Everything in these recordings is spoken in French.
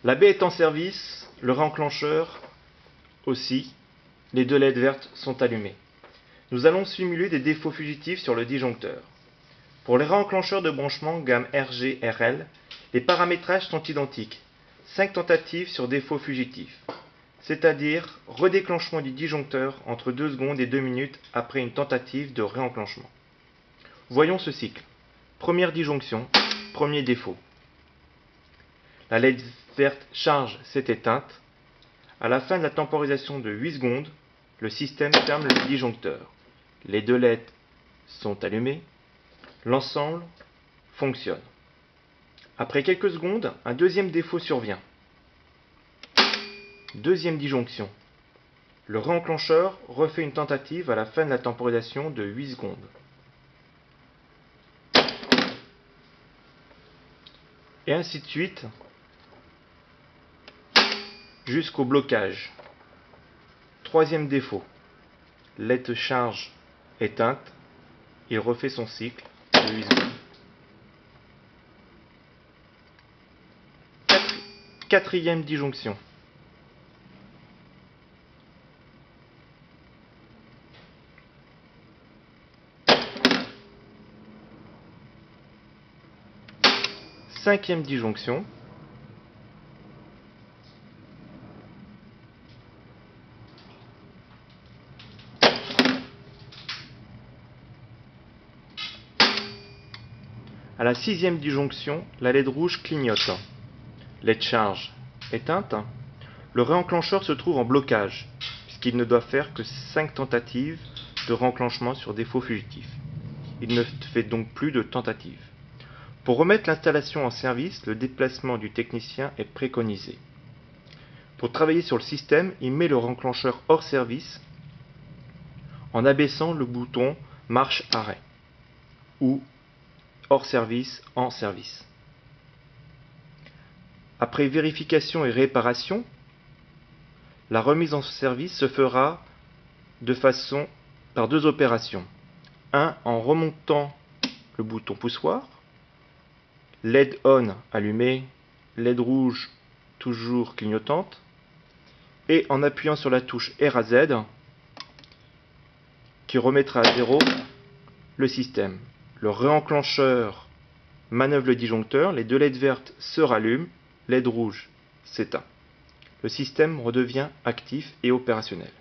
La baie est en service, le réenclencheur aussi, les deux LED vertes sont allumées. Nous allons simuler des défauts fugitifs sur le disjoncteur. Pour les réenclencheurs de branchement gamme RG-RL, les paramétrages sont identiques. 5 tentatives sur défaut fugitif, c'est-à-dire redéclenchement du disjoncteur entre 2 secondes et 2 minutes après une tentative de réenclenchement. Voyons ce cycle. Première disjonction, premier défaut. La LED verte charge s'est éteinte. À la fin de la temporisation de 8 secondes, le système ferme le disjoncteur. Les deux LED sont allumées. L'ensemble fonctionne. Après quelques secondes, un deuxième défaut survient. Deuxième disjonction. Le réenclencheur refait une tentative à la fin de la temporisation de 8 secondes. Et ainsi de suite jusqu'au blocage. Troisième défaut. LED charge éteinte. Il refait son cycle de 8 secondes. Quatrième disjonction. Cinquième disjonction. À la sixième disjonction, la LED rouge clignote. LED charge éteinte. Le réenclencheur se trouve en blocage, puisqu'il ne doit faire que 5 tentatives de réenclenchement sur défaut fugitif. Il ne fait donc plus de tentatives. Pour remettre l'installation en service, le déplacement du technicien est préconisé. Pour travailler sur le système, il met le réenclencheur hors service en abaissant le bouton marche arrêt ou hors service en service. Après vérification et réparation, la remise en service se fera par deux opérations. Un, en remontant le bouton poussoir, LED on allumé, LED rouge toujours clignotante, et en appuyant sur la touche R à Z qui remettra à zéro le système. Le réenclencheur manœuvre le disjoncteur, les deux LED vertes se rallument, LED rouge s'éteint. Le système redevient actif et opérationnel.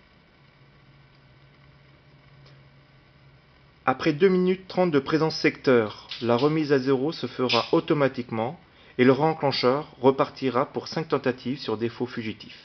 Après 2 minutes 30 de présence secteur, la remise à zéro se fera automatiquement et le réenclencheur repartira pour 5 tentatives sur défaut fugitif.